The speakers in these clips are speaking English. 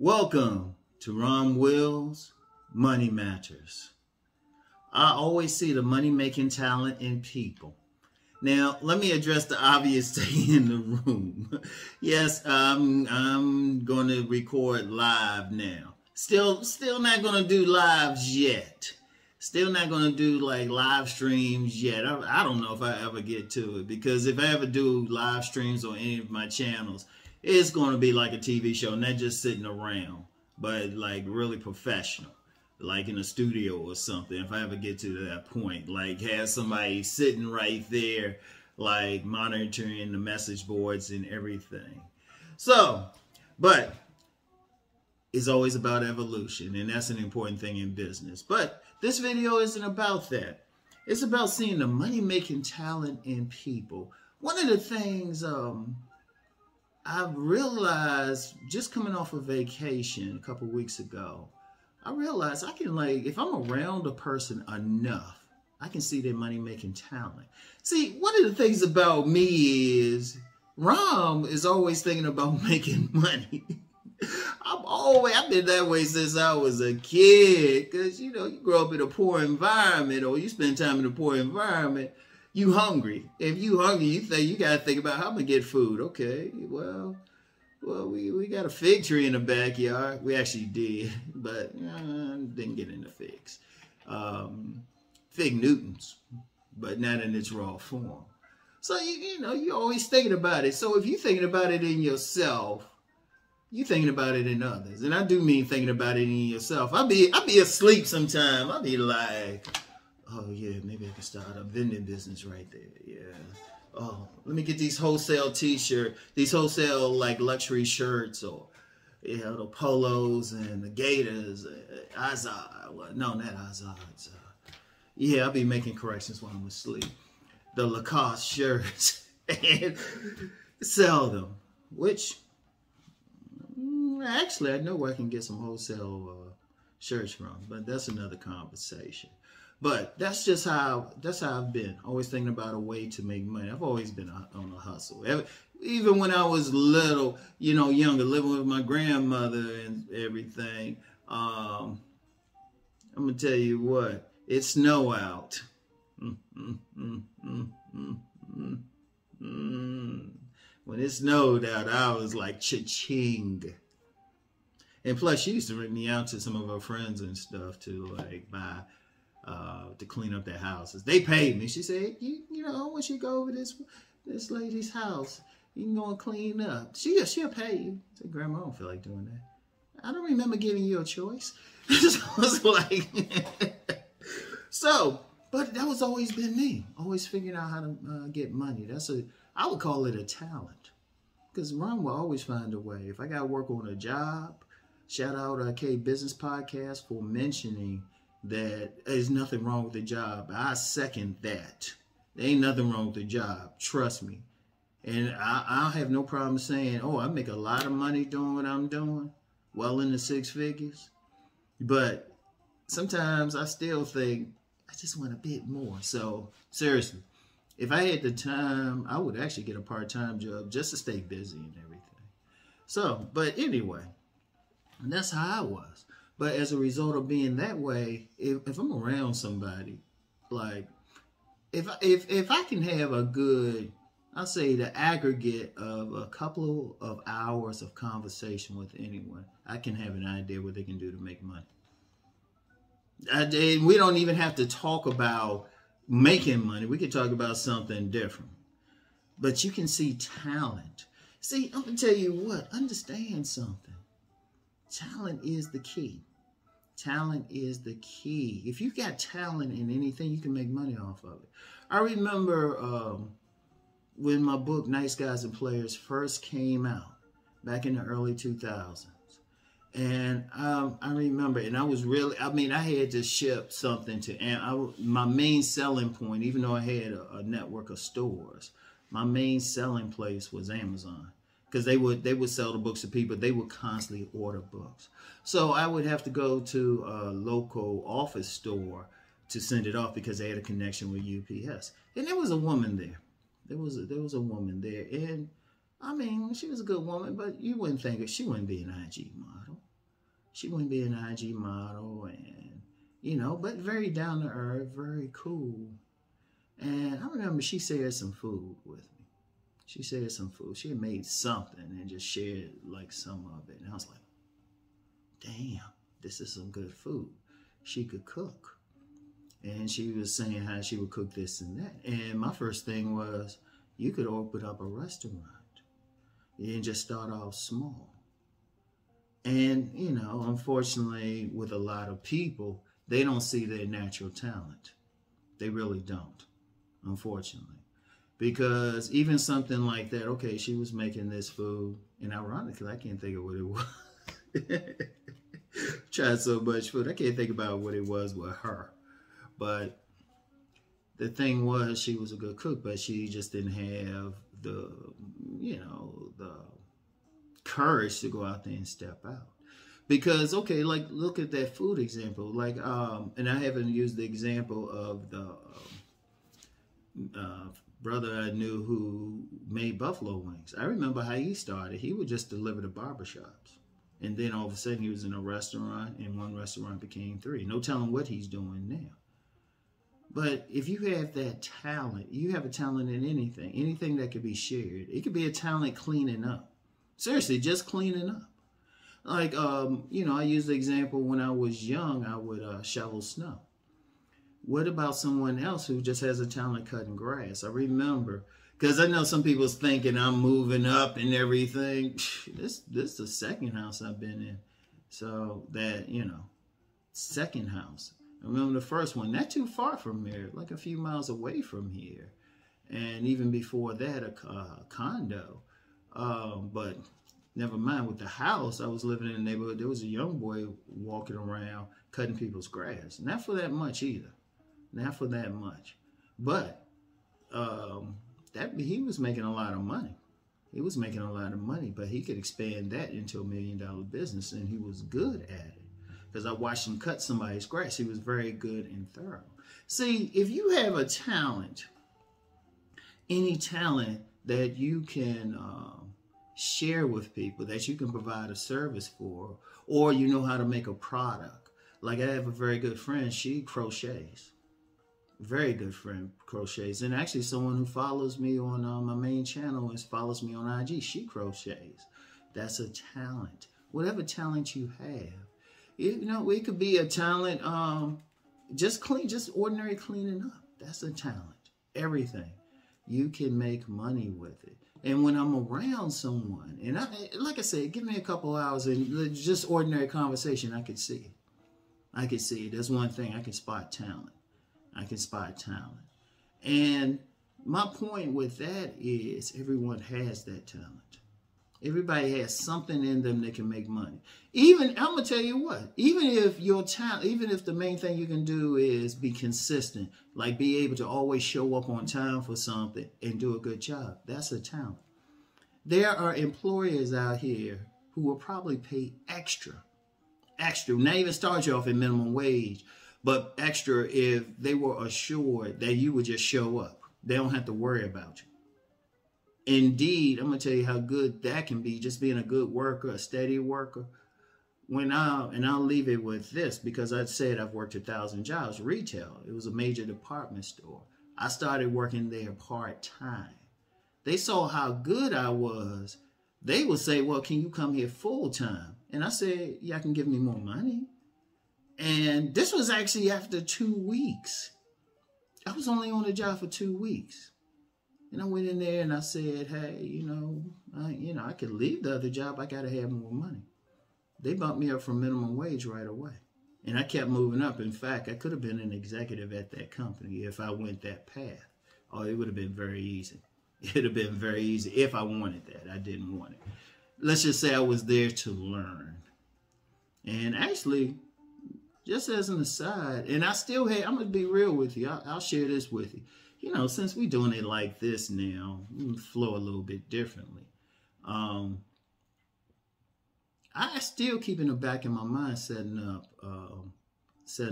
Welcome to Rom Wills, Money Matters. I always see the money-making talent in people. Now, let me address the obvious thing in the room. Yes, I'm going to record live now. Still not going to do lives yet. Still not going to do like live streams yet. I don't know if I ever get to it, because if I ever do live streams on any of my channels, it's going to be like a TV show, not just sitting around, but like really professional, like in a studio or something. If I ever get to that point, like have somebody sitting right there, like monitoring the message boards and everything. So, but it's always about evolution, and that's an important thing in business. But this video isn't about that. It's about seeing the money-making talent in people. One of the things I've realized, just coming off a vacation a couple weeks ago, I realized I can, like, if I'm around a person enough, I can see their money-making talent. See, one of the things about me is Rom is always thinking about making money. I've been that way since I was a kid, because, you know, you grow up in a poor environment, or you spend time in a poor environment, you hungry. If you hungry, you got to think about how I'm going to get food. Okay, well, we got a fig tree in the backyard. We actually did, but didn't get into figs. Fig Newtons, but not in its raw form. So, you know, you're always thinking about it. So if you're thinking about it in yourself, you're thinking about it in others. And I do mean thinking about it in yourself. I'll be asleep sometime. I'll be like, oh yeah, maybe I can start a vending business right there. Yeah. Oh, let me get these wholesale t-shirts, these wholesale like luxury shirts, or the polos and the gaiters, Azad. Well, no, not Azads. Yeah, I'll be making corrections while I'm asleep. The Lacoste shirts and sell them, which actually I know where I can get some wholesale shirts from, but that's another conversation. But that's just how I've been, always thinking about a way to make money. I've always been on a hustle. Even when I was little, you know, younger, living with my grandmother and everything. I'm gonna tell you what, it's snow out. When it snowed out, I was like cha-ching. And plus, she used to bring me out to some of her friends and stuff to like buy. To clean up their houses. They paid me. She said, you know, once you go over this lady's house, you can go and clean up. She'll pay you. I said, Grandma, I don't feel like doing that. I don't remember giving you a choice. So I was like, so, but that was always been me. Always figuring out how to get money. I would call it a talent. Because Ron will always find a way. If I got to work on a job, shout out K Business Podcast for mentioning that there's nothing wrong with the job. I second that. There ain't nothing wrong with the job. Trust me. And I have no problem saying, oh, I make a lot of money doing what I'm doing. Well into six figures. But sometimes I still think, I just want a bit more. So, seriously, if I had the time, I would actually get a part-time job just to stay busy and everything. So, but anyway, that's how I was. But as a result of being that way, if I'm around somebody, like if I can have a good, I'll say the aggregate of a couple of hours of conversation with anyone, I can have an idea what they can do to make money. And we don't even have to talk about making money. We can talk about something different. But you can see talent. See, I'm going to tell you what, understand something. Talent is the key. Talent is the key. If you got talent in anything, you can make money off of it. I remember when my book, Nice Guys and Players, first came out back in the early 2000s. And I remember, and I was really, I mean, I had to ship something to, my main selling point, even though I had a network of stores, my main selling place was Amazon. Because they would sell the books to people. They would constantly order books. So I would have to go to a local office store to send it off because they had a connection with UPS. And there was a woman there. There was a woman there. And I mean, she was a good woman, but you wouldn't think she wouldn't be an IG model. She wouldn't be an IG model, and you know, but very down to earth, very cool. And I remember she shared some food with me. She shared some food. She had made something and just shared like some of it. And I was like, damn, this is some good food. She could cook. And she was saying how she would cook this and that. And my first thing was, you could open up a restaurant and just start off small. And, you know, unfortunately, with a lot of people, they don't see their natural talent. They really don't, unfortunately. Because even something like that, okay, she was making this food, and ironically, I can't think of what it was. Tried so much food, I can't think about what it was with her. But the thing was, she was a good cook, but she just didn't have the, you know, the courage to go out there and step out. Because, okay, like, look at that food example. Like, and I haven't used the example of the brother I knew who made buffalo wings. I remember how he started. He would just deliver to barbershops. And then all of a sudden he was in a restaurant, and one restaurant became 3. No telling what he's doing now. But if you have that talent, you have a talent in anything that could be shared. It could be a talent cleaning up. Seriously, just cleaning up. Like, you know, I used the example when I was young, I would shovel snow. What about someone else who just has a talent cutting grass? I remember, because I know some people's thinking I'm moving up and everything. This is the second house I've been in. So that, you know, second house. I remember the first one, not too far from here, like a few miles away from here. And even before that, a condo. But never mind, with the house, I was living in a neighborhood. There was a young boy walking around cutting people's grass. Not for that much either. Not for that much. But he was making a lot of money. He was making a lot of money, but he could expand that into a $1 million business, and he was good at it. Because I watched him cut somebody's grass. He was very good and thorough. See, if you have a talent, any talent that you can share with people, that you can provide a service for, or you know how to make a product. Like, I have a very good friend, she crochets. Very good friend, crochets. And actually someone who follows me on my main channel and follows me on IG, she crochets. That's a talent. Whatever talent you have. You know, it could be a talent, just ordinary cleaning up. That's a talent. Everything. You can make money with it. And when I'm around someone, and like I said, give me a couple hours and just ordinary conversation, I could see it. I could see it. That's one thing. I can spot talent. I can spot talent. And my point with that is everyone has that talent. Everybody has something in them that can make money. Even, I'm going to tell you what, even if your talent, even if the main thing you can do is be consistent, like be able to always show up on time for something and do a good job, that's a talent. There are employers out here who will probably pay extra, not even start you off at minimum wage, but extra if they were assured that you would just show up. They don't have to worry about you. Indeed, I'm going to tell you how good that can be, just being a good worker, a steady worker. And I'll leave it with this, because I said I've worked 1,000 jobs, retail. It was a major department store. I started working there part-time. They saw how good I was. They would say, well, can you come here full-time? And I said, yeah, I can give me more money. And this was actually after 2 weeks. I was only on the job for 2 weeks. And I went in there and I said, hey, I could leave the other job. I got to have more money. They bumped me up from minimum wage right away. And I kept moving up. In fact, I could have been an executive at that company if I went that path. Oh, it would have been very easy. It would have been very easy if I wanted that. I didn't want it. Let's just say I was there to learn. And actually, just as an aside, and I still have, I'm going to be real with you. I'll share this with you. You know, since we're doing it like this now, we flow a little bit differently. I still keep in the back of my mind setting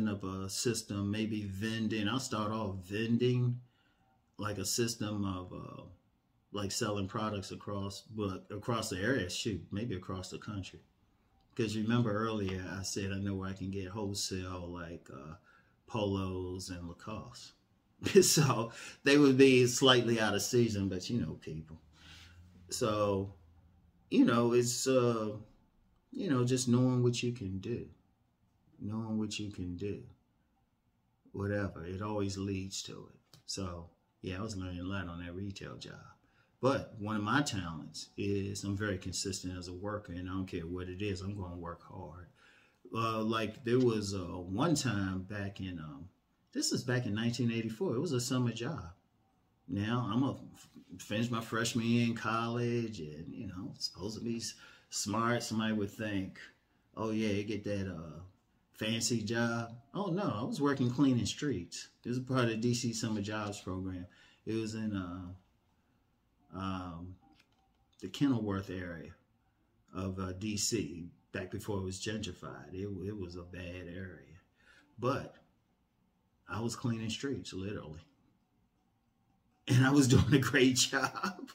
up a system, maybe vending. I'll start off vending, like a system of like selling products across the area. Shoot, maybe across the country. Because you remember earlier I said I know where I can get wholesale like polos and Lacoste. So they would be slightly out of season, but you know, people. So, you know, it's, you know, just knowing what you can do. Knowing what you can do. Whatever. It always leads to it. So, yeah, I was learning a lot on that retail job. But one of my talents is I'm very consistent as a worker, and I don't care what it is, I'm going to work hard. Like there was one time back in, this was back in 1984. It was a summer job. Now I'm going to finish my freshman year in college, and, you know, supposed to be smart. Somebody would think, oh yeah, you get that fancy job. Oh no, I was working cleaning streets. This is part of the DC Summer Jobs program. It was in the Kenilworth area of DC, back before it was gentrified. It was a bad area. But I was cleaning streets, literally. And I was doing a great job.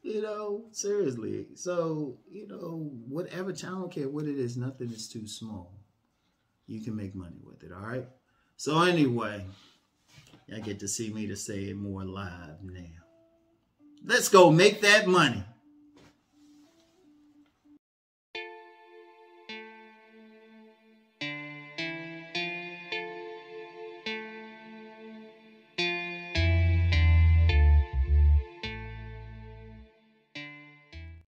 You know, seriously. So, you know, whatever, I don't care what it is, nothing is too small. You can make money with it, all right? So anyway, y'all get to see me to say it more live now. Let's go make that money.